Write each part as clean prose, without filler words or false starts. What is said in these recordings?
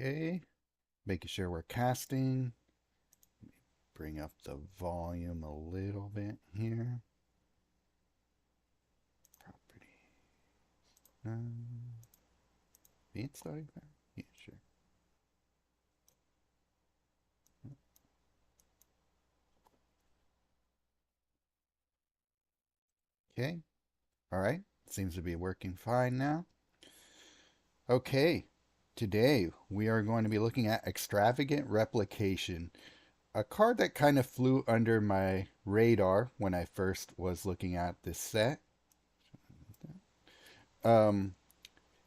Okay, making sure we're casting. Bring up the volume a little bit here. Property. Being starting back? Yeah, sure. Okay, all right. Seems to be working fine now. Okay, today we are going to be looking at Extravagant Replication, a card that kind of flew under my radar when I first was looking at this set. Um,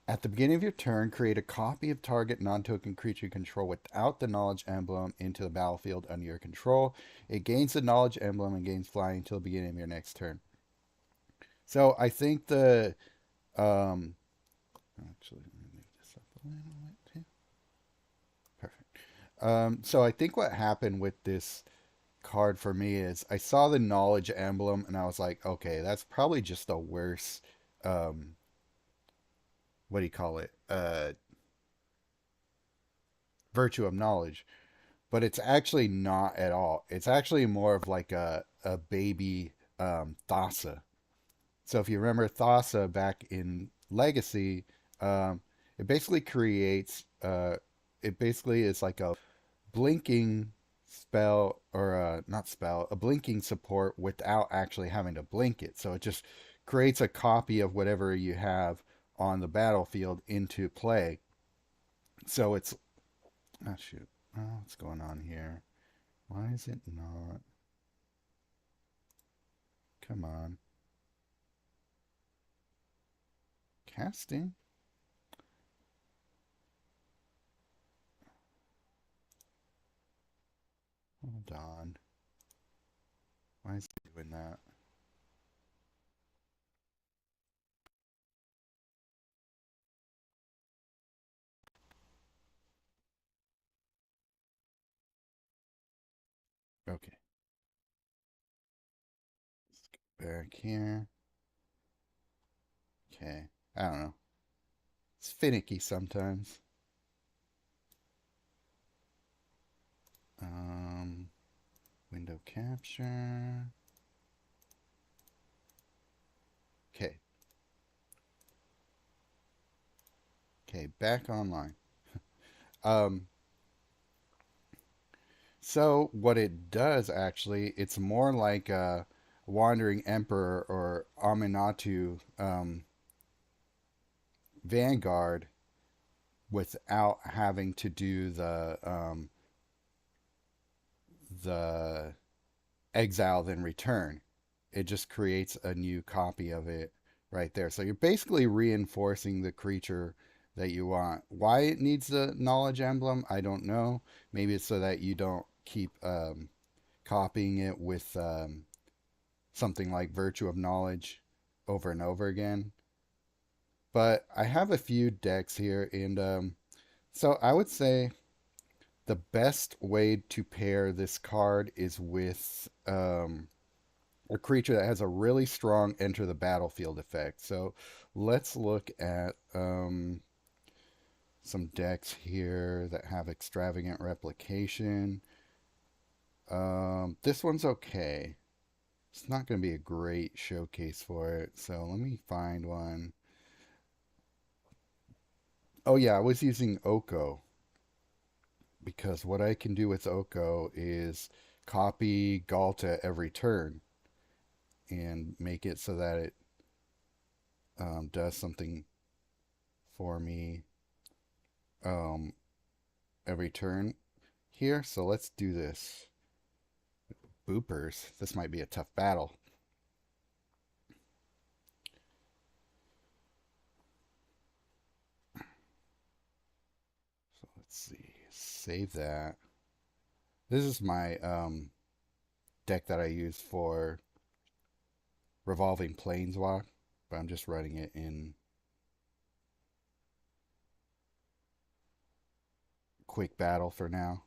At the beginning of your turn, create a copy of target non-token creature you control without the knowledge emblem into the battlefield under your control. It gains the knowledge emblem and gains flying until the beginning of your next turn. So I think the actually let me move this up a little bit too. Perfect. So I think what happened with this card for me is I saw the knowledge emblem and I was like, okay, that's probably just a worse what do you call it? Virtue of knowledge. But it's actually not at all. It's actually more of like a baby Thassa. So if you remember Thassa back in Legacy, um, it basically creates, it basically is like a blinking spell, or not spell, a blinking support without actually having to blink it. So it just creates a copy of whatever you have on the battlefield into play. So it's, oh shoot, oh, what's going on here? Why is it not? Come on. Casting? Hold on. Why is it doing that? Okay. Let's go back here. Okay. I don't know. It's finicky sometimes. Um, Window capture. Okay. Okay, back online. Um, so what it does actually, it's more like a Wandering Emperor or Aminatu Vanguard without having to do the exile then return. It just creates a new copy of it right there. So you're basically reinforcing the creature that you want. Why it needs the knowledge emblem, I don't know. Maybe it's so that you don't keep copying it with something like Virtue of Knowledge over and over again. But I have a few decks here, and so I would say the best way to pair this card is with a creature that has a really strong enter the battlefield effect. So let's look at some decks here that have extravagant replication. This one's okay. It's not going to be a great showcase for it. So let me find one. Oh yeah, I was using Oko because what I can do with Oko is copy Galta every turn and make it so that it does something for me um, every turn here. So let's do this. Boopers. This might be a tough battle. So let's see. Save that. This is my deck that I use for Revolving Planeswalk, but I'm just running it in quick battle for now.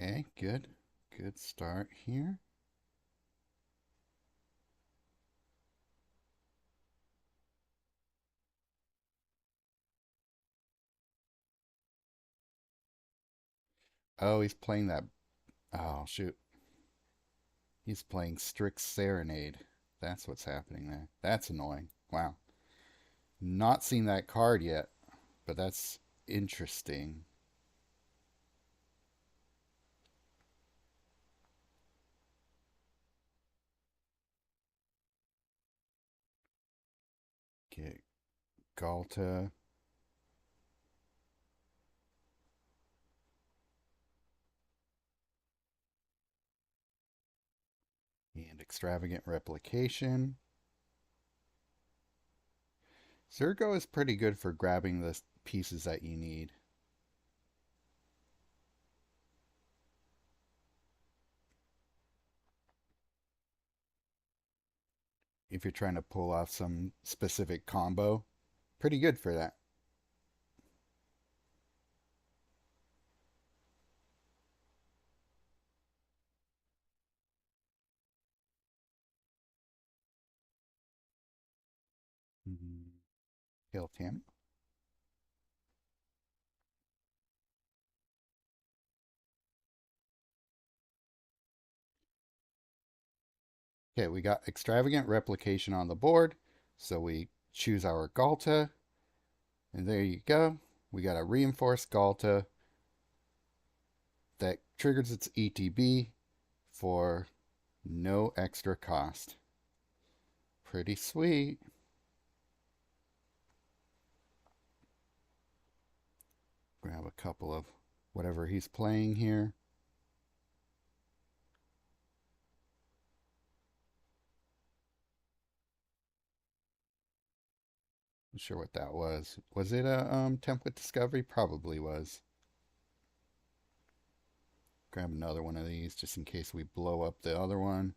Okay, good. Good start here. Oh, he's playing that. Oh, shoot. He's playing Strict Serenade. That's what's happening there. That's annoying. Wow. Not seen that card yet, but that's interesting. Get Galta. And Extravagant Replication. Zergo is pretty good for grabbing the pieces that you need. If you're trying to pull off some specific combo, pretty good for that. Kill Tammy. Okay, we got Extravagant Replication on the board. So we choose our Galta. And there you go. We got a Reinforced Galta that triggers its ETB for no extra cost. Pretty sweet. Grab a couple of whatever he's playing here. Not sure what that was. Was it a template discovery? Probably was. Grab another one of these just in case we blow up the other one.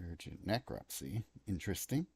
Urgent Necropsy. Interesting.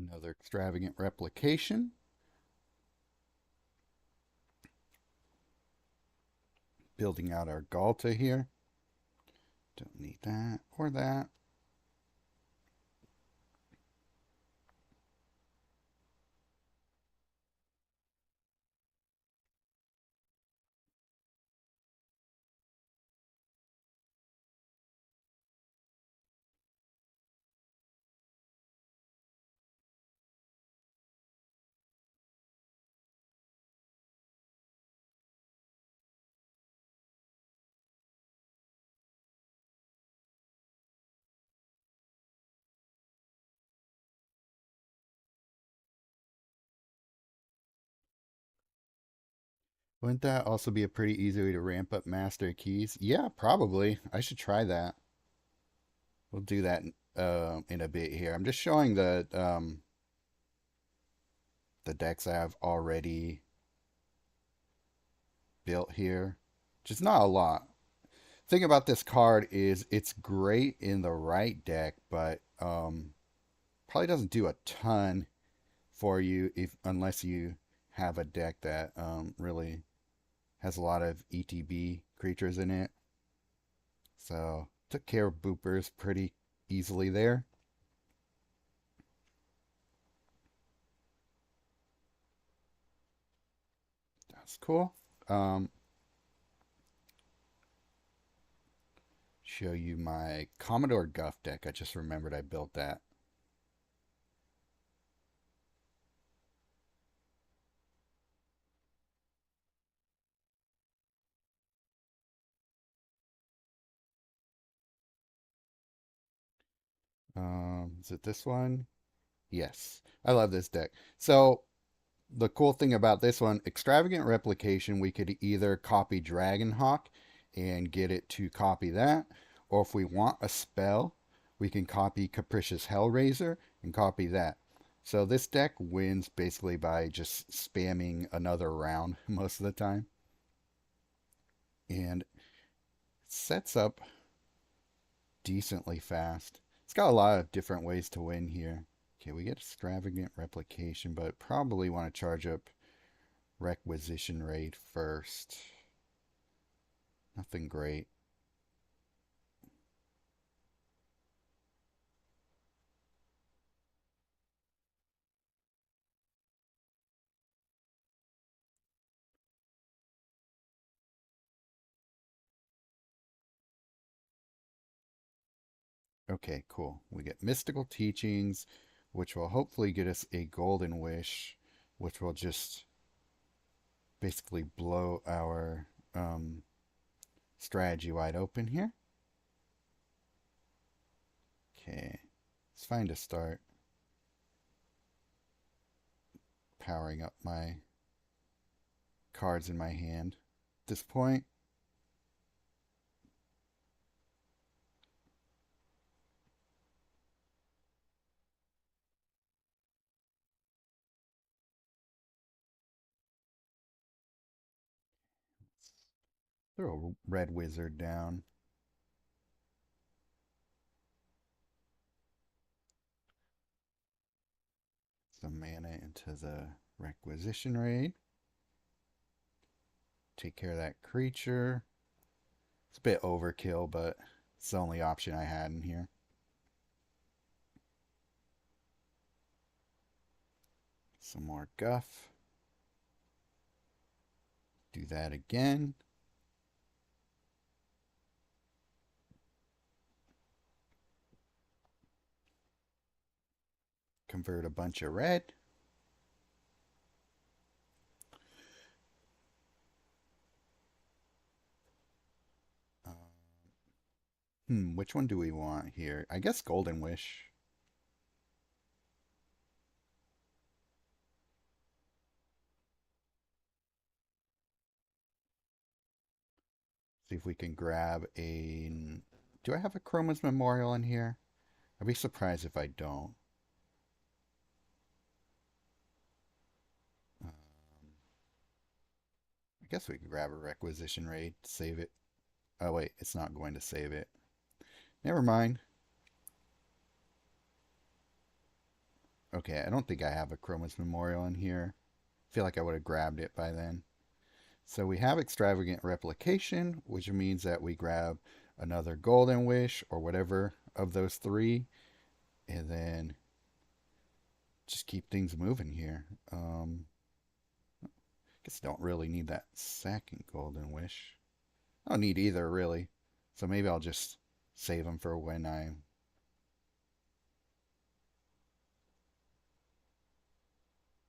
Another Extravagant Replication. Building out our Galta here. Don't need that or that. Wouldn't that also be a pretty easy way to ramp up master keys? Yeah, probably. I should try that. We'll do that in a bit here. I'm just showing the decks I have already built here. Just not a lot. Thing about this card is it's great in the right deck, but probably doesn't do a ton for you if unless you have a deck that really has a lot of ETB creatures in it. So took care of boopers pretty easily there. That's cool. Um, show you my Commodore Guff deck. I just remembered I built that. Is it this one? Yes. I love this deck. So the cool thing about this one, Extravagant Replication, we could either copy Dragonhawk and get it to copy that, or if we want a spell, we can copy Capricious Hellraiser and copy that. So this deck wins basically by just spamming another round most of the time. And sets up decently fast. It's got a lot of different ways to win here. Okay, we get Extravagant Replication, but probably want to charge up Requisition Raid first. Nothing great. Okay, cool. We get Mystical Teachings, which will hopefully get us a Golden Wish, which will just basically blow our strategy wide open here. Okay, it's fine to start powering up my cards in my hand. At this point, throw a red wizard down. Some mana into the Requisition Raid. Take care of that creature. It's a bit overkill, but it's the only option I had in here. Some more guff. Do that again. Convert a bunch of red. Which one do we want here? I guess Golden Wish. See if we can grab a... Do I have a Chroma's Memorial in here? I'd be surprised if I don't. I guess we could grab a Requisition Raid, save it. Oh wait, it's not going to save it. Never mind. Okay, I don't think I have a Chroma's Memorial in here. I feel like I would have grabbed it by then. So we have Extravagant Replication, which means that we grab another Golden Wish or whatever of those three, and then just keep things moving here. Guess I don't really need that second Golden Wish. I don't need either, really. So maybe I'll just save them for when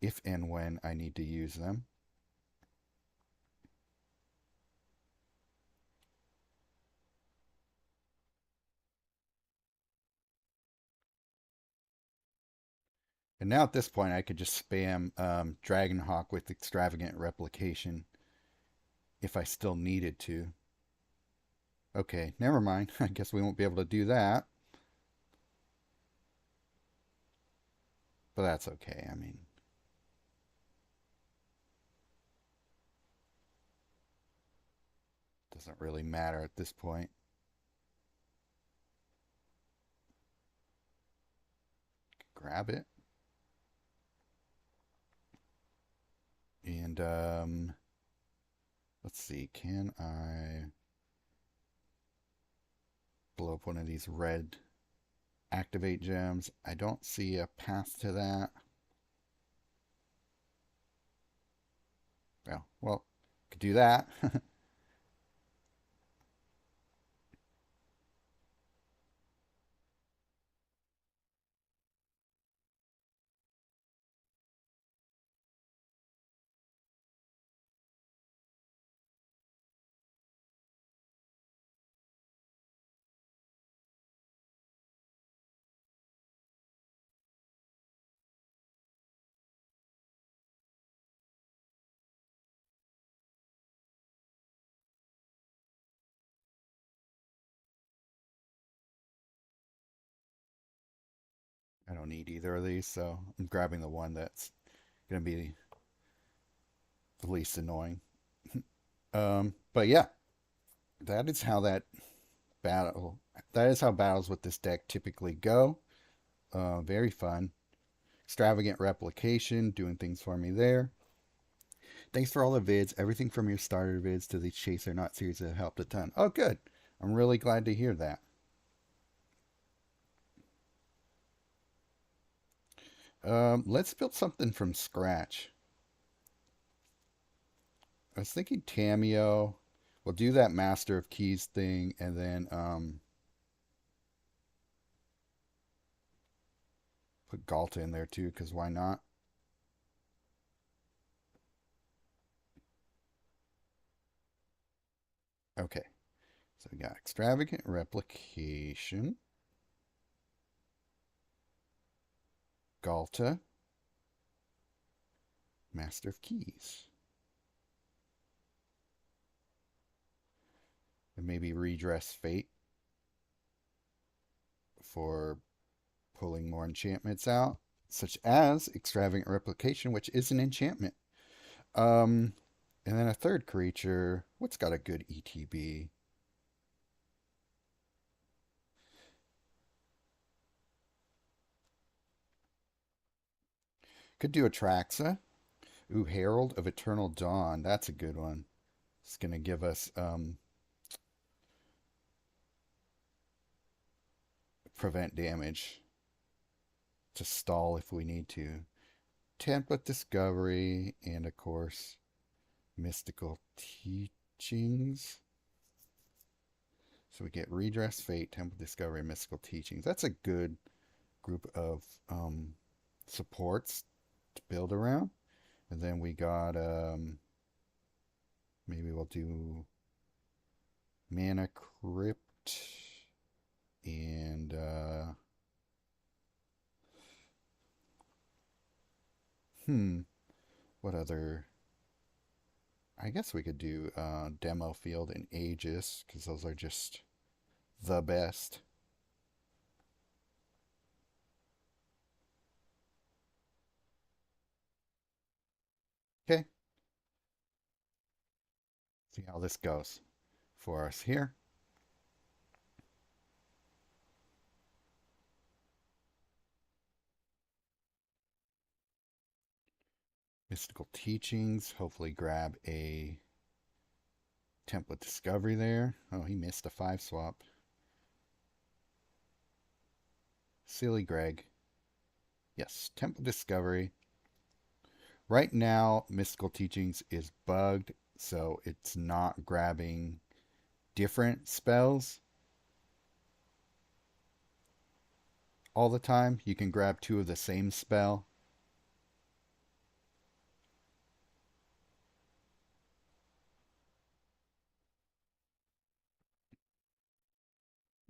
if and when I need to use them. And now at this point, I could just spam Dragonhawk with Extravagant Replication if I still needed to. Okay, never mind. I guess we won't be able to do that. But that's okay. I mean, doesn't really matter at this point. Grab it. And let's see, can I blow up one of these red activate gems? I don't see a path to that. Well, could do that. need either of these, so I'm grabbing the one that's going to be the least annoying. But yeah, that is how that battle. That is how battles with this deck typically go. Very fun. Extravagant Replication, doing things for me there. Thanks for all the vids. Everything from your starter vids to the Chaser Not series have helped a ton. Oh, good. I'm really glad to hear that. Let's build something from scratch. I was thinking Tameo. We'll do that Master of Keys thing, and then put Galta in there too, because why not? Okay, so we got Extravagant Replication, Galta, Master of Keys. And maybe Redress Fate for pulling more enchantments out, such as Extravagant Replication, which is an enchantment. Um, and then a third creature. What's got a good ETB? Could do Atraxa. Ooh, Herald of Eternal Dawn. That's a good one. It's going to give us prevent damage to stall if we need to. Template Discovery, and of course, Mystical Teachings. So we get Redress Fate, Template Discovery, Mystical Teachings. That's a good group of supports to build around. And then we got, maybe we'll do Mana Crypt and, what other? I guess we could do Demo Field and Aegis, because those are just the best. Okay, see how this goes for us here. Mystical Teachings, hopefully grab a Template Discovery there. Oh, he missed a 5 swap. Silly Greg. Yes, Template Discovery. Right now, Mystical Teachings is bugged, so it's not grabbing different spells all the time. You can grab 2 of the same spell.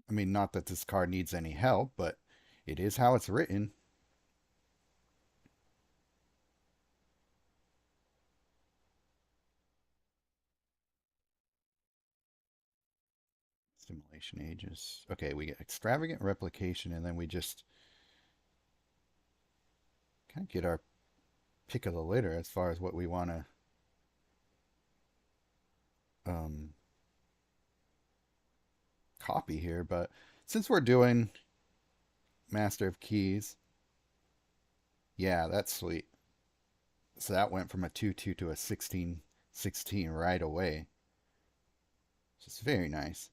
I mean, not that this card needs any help, but it is how it's written. Stimulation Aegis. Okay, we get Extravagant Replication, and then we just kind of get our pick of the litter as far as what we want to um, copy here. But since we're doing Master of Keys, yeah, that's sweet. So that went from a 2/2 to a 16/16 right away. Just very nice.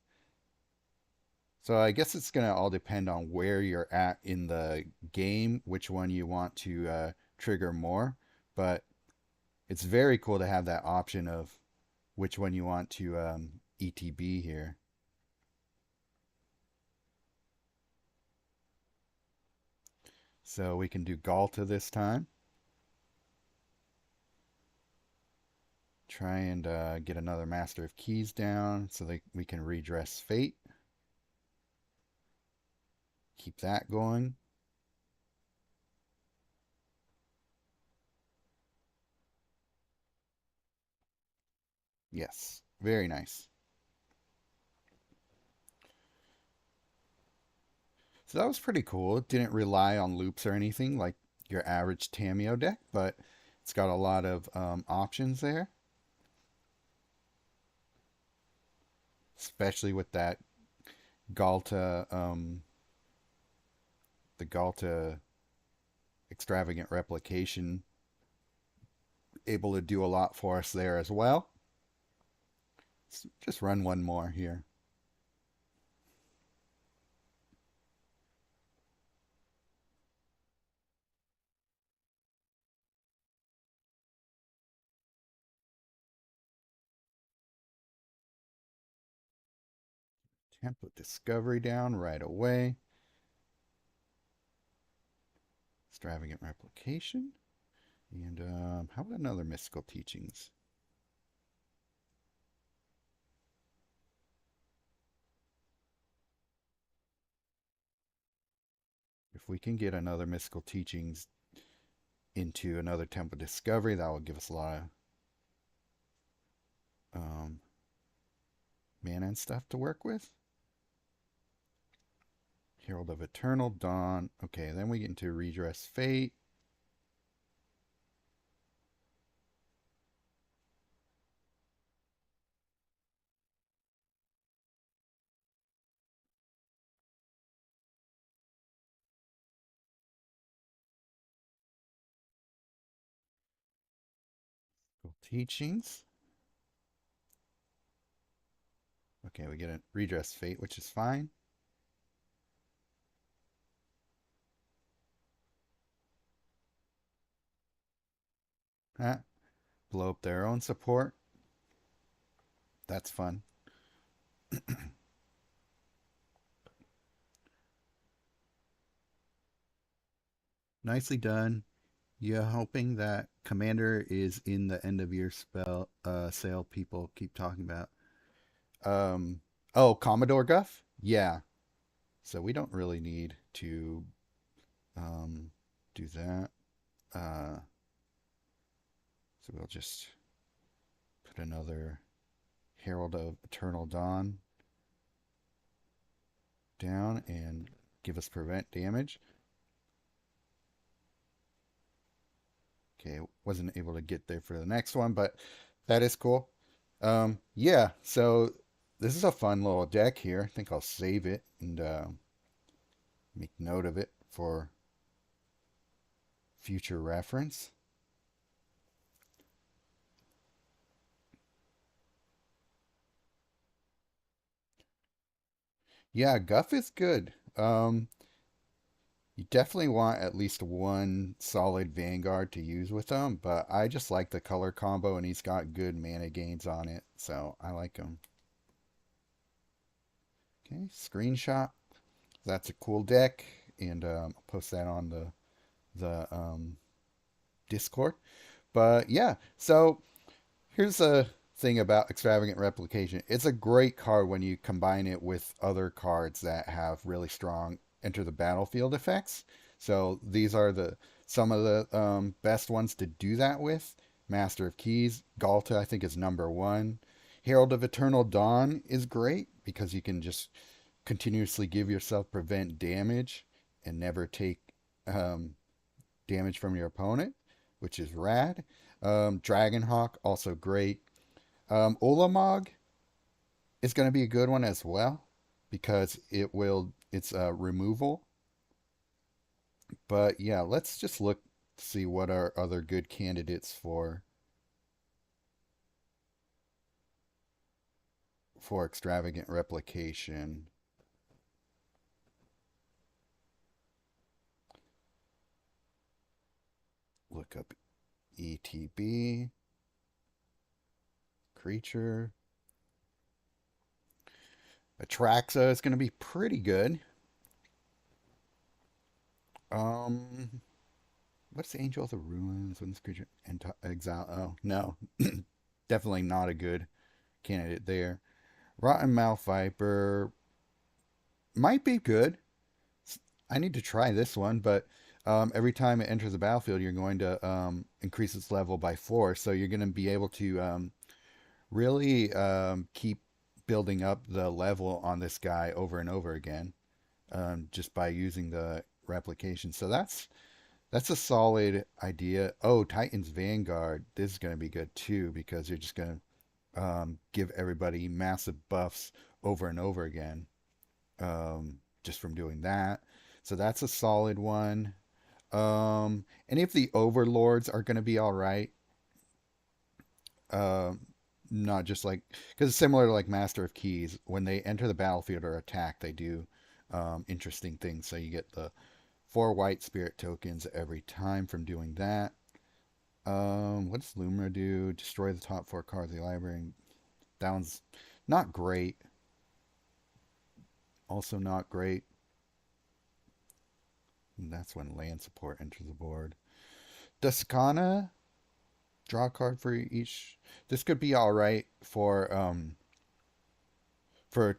So I guess it's going to all depend on where you're at in the game, which one you want to trigger more. But it's very cool to have that option of which one you want to ETB here. So we can do Galta this time. Try and get another Master of Keys down so that we can redress Fate. Keep that going. Yes, very nice. So that was pretty cool. It didn't rely on loops or anything like your average Tameo deck, but it's got a lot of options there, especially with that Galta, the Galta extravagant replication, able to do a lot for us there as well. Let's just run one more here. Template discovery down right away. Extravagant replication. And how about another mystical teachings? If we can get another mystical teachings into another temple discovery, that will give us a lot of mana and stuff to work with. Herald of Eternal Dawn. Okay, then we get into Redress Fate. Teachings. Okay, we get a Redress Fate, which is fine. Ah, blow up their own support. That's fun. Nicely done. You're hoping that Commander is in the end of your spell sale people keep talking about. Um, oh, Commodore Guff? Yeah. So we don't really need to um, do that. Uh, so we'll just put another Herald of Eternal Dawn down and give us prevent damage. Okay, wasn't able to get there for the next one, but that is cool. Yeah, so this is a fun little deck here. I think I'll save it and make note of it for future reference. Yeah, Guff is good. You definitely want at least one solid Vanguard to use with him, but I just like the color combo and he's got good mana gains on it, so I like him. Okay, screenshot. That's a cool deck, and I'll post that on the Discord. But yeah, so here's a thing about Extravagant Replication. It's a great card when you combine it with other cards that have really strong enter the battlefield effects. So these are the some of the best ones to do that with. Master of Keys, Galta I think is number one. Herald of Eternal Dawn is great because you can just continuously give yourself prevent damage and never take um, damage from your opponent, which is rad. Dragonhawk, also great. Olamog is going to be a good one as well because it's removal. But yeah, let's just look see what are other good candidates for extravagant replication. Look up ETB creature. Atraxa is going to be pretty good. Um, what's the Angel of the Ruins when this creature exile? Oh no, definitely not a good candidate there. Rotten Mouth Viper might be good. I need to try this one, but every time it enters the battlefield, you're going to increase its level by 4. So you're going to be able to really keep building up the level on this guy over and over again. just by using the replication. So that's a solid idea. Oh, Titan's Vanguard. This is going to be good too because you're just going to give everybody massive buffs over and over again just from doing that. So that's a solid one. Any of the overlords are going to be all right. Um, Not just like because it's similar to like Master of Keys. When they enter the battlefield or attack, they do interesting things. So you get the 4 white spirit tokens every time from doing that. What does Lumina do? Destroy the top 4 cards of the library. That one's not great. Also not great. And that's when land support enters the board. Descana, draw a card for each. This could be all right for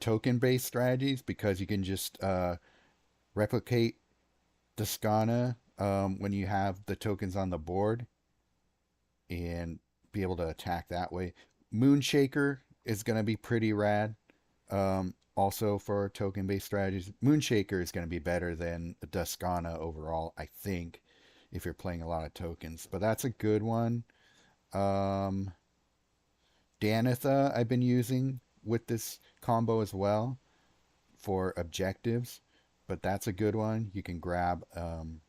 token based strategies because you can just replicate Descana when you have the tokens on the board and be able to attack that way. Moonshaker is going to be pretty rad. Also for token based strategies, Moonshaker is going to be better than Descana overall, I think, if you're playing a lot of tokens. But that's a good one. Um, Danitha, I've been using with this combo as well for objectives, but that's a good one. You can grab an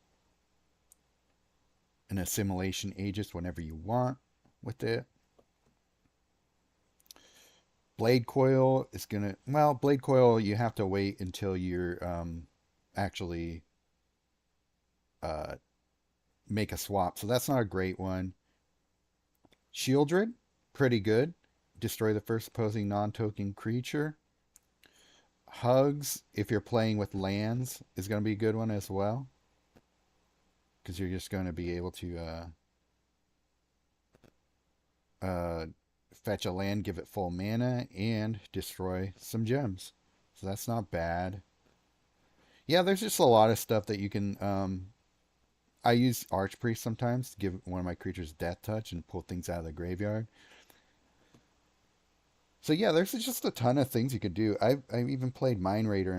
assimilation aegis whenever you want with it. Blade Coil is gonna Blade Coil you have to wait until you're actually uh make a swap, so that's not a great one. Shieldred, pretty good. Destroy the first opposing non-token creature. Hugs, if you're playing with lands, is going to be a good one as well, because you're just going to be able to uh, fetch a land, give it full mana, and destroy some gems. So that's not bad. Yeah, there's just a lot of stuff that you can. I use Archpriest sometimes to give one of my creatures Death Touch and pull things out of the graveyard. So yeah, there's just a ton of things you could do. I've even played Mind Raider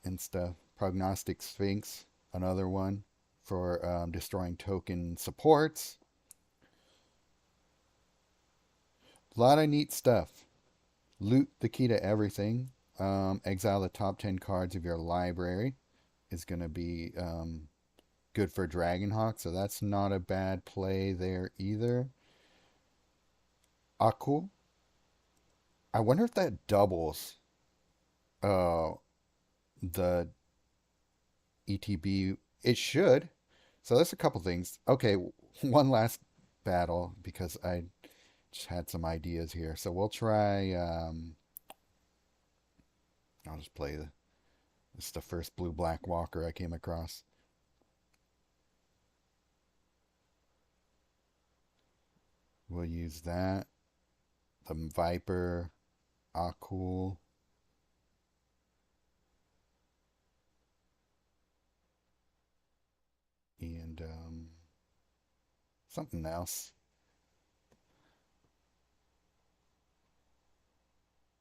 and stuff. Prognostic Sphinx, another one for destroying token supports. A lot of neat stuff. Loot the key to everything. Exile the top 10 cards of your library is going to be good for Dragonhawk, so that's not a bad play there either. Aku, I wonder if that doubles uh, the ETB. It should. So there's a couple things. Okay, one last battle because I just had some ideas here. So we'll try. I'll just play the. This is the first blue black walker I came across. We'll use that. The Viper, Akul, and something else.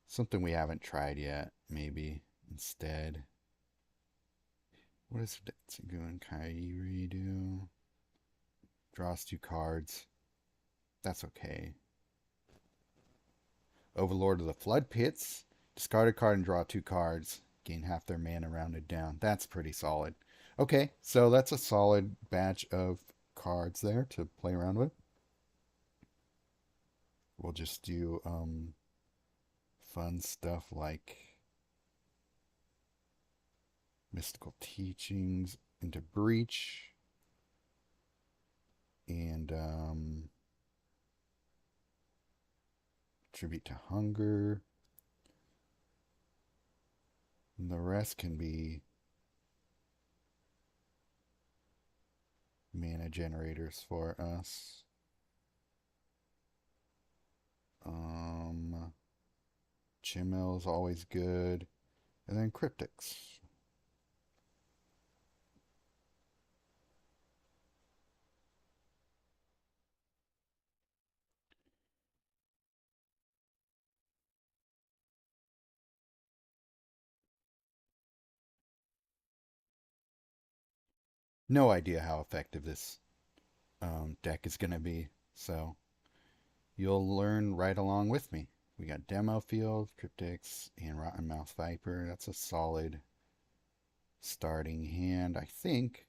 Something we haven't tried yet, maybe instead. What does Tetsugun Kairi do? Draws 2 cards. That's okay. Overlord of the Flood Pits. Discard a card and draw 2 cards. Gain half their mana rounded down. That's pretty solid. Okay, so that's a solid batch of cards there to play around with. We'll just do fun stuff like Mystical Teachings into Breach and Tribute to Hunger. And the rest can be mana generators for us. Chimel is always good. And then Cryptics. No idea how effective this deck is going to be. So you'll learn right along with me. We got Demo Field, Cryptics, and Rotten Mouth Viper. That's a solid starting hand, I think.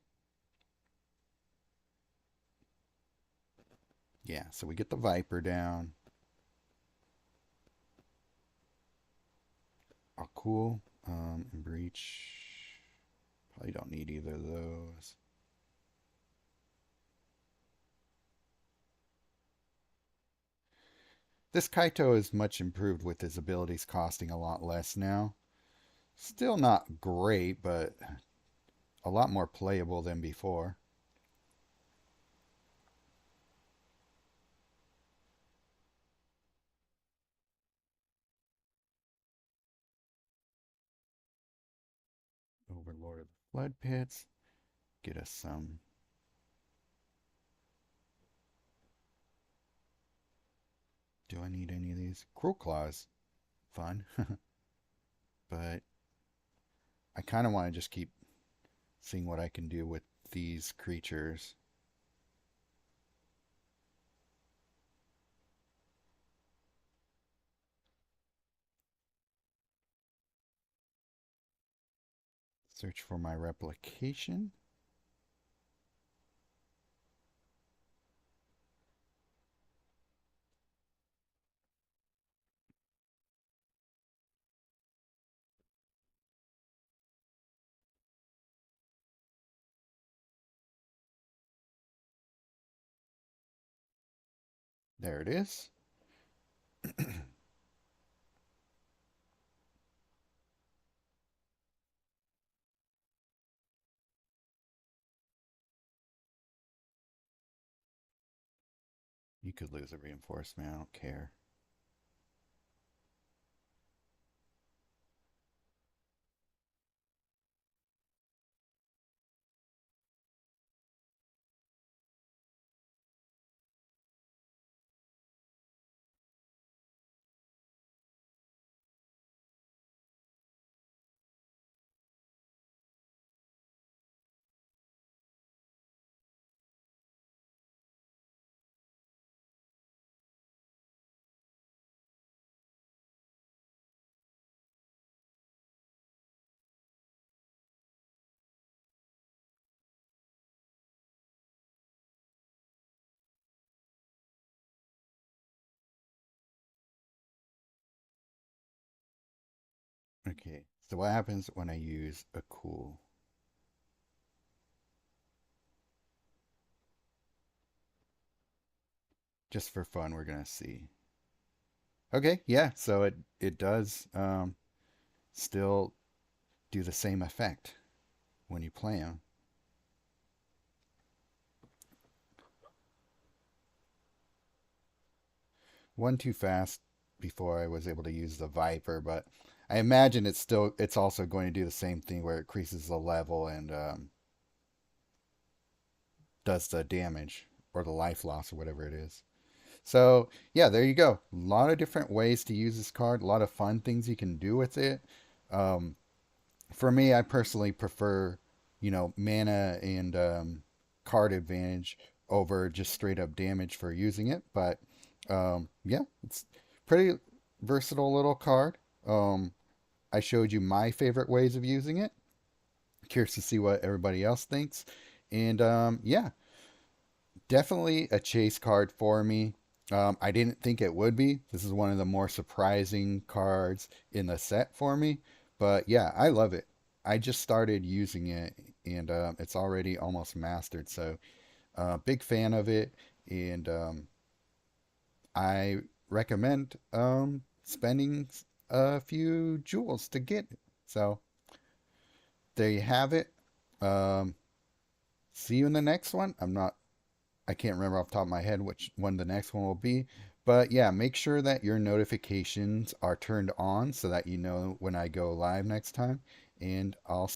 Yeah, so we get the Viper down. Oh, cool. And Breach. Probably don't need either of those. This Kaito is much improved with his abilities costing a lot less now. Still not great, but a lot more playable than before. Overlord of the Flood Pits. Get us some. Do I need any of these? Cruel Claws. Fun. But I kind of want to just keep seeing what I can do with these creatures. Search for my replication. There it is. You could lose a reinforcement. I don't care. Okay, so what happens when I use a cool? Just for fun, we're gonna see. Okay, yeah, so it does still do the same effect when you play them. One too fast before I was able to use the Viper, but I imagine it's also going to do the same thing where it increases the level and does the damage or the life loss or whatever it is. So yeah, there you go. A lot of different ways to use this card. A lot of fun things you can do with it. Um, for me, I personally prefer, mana and card advantage over just straight up damage for using it. But yeah, it's pretty versatile little card. I showed you my favorite ways of using it. Curious to see what everybody else thinks. And yeah, definitely a chase card for me. I didn't think it would be. This is one of the more surprising cards in the set for me. But yeah, I love it. I just started using it and it's already almost mastered. So, big fan of it. And I recommend spending a few jewels to get it. So, there you have it. Um, See you in the next one. I can't remember off the top of my head which one the next one will be. But yeah, make sure that your notifications are turned on so that you know when I go live next time. And I'll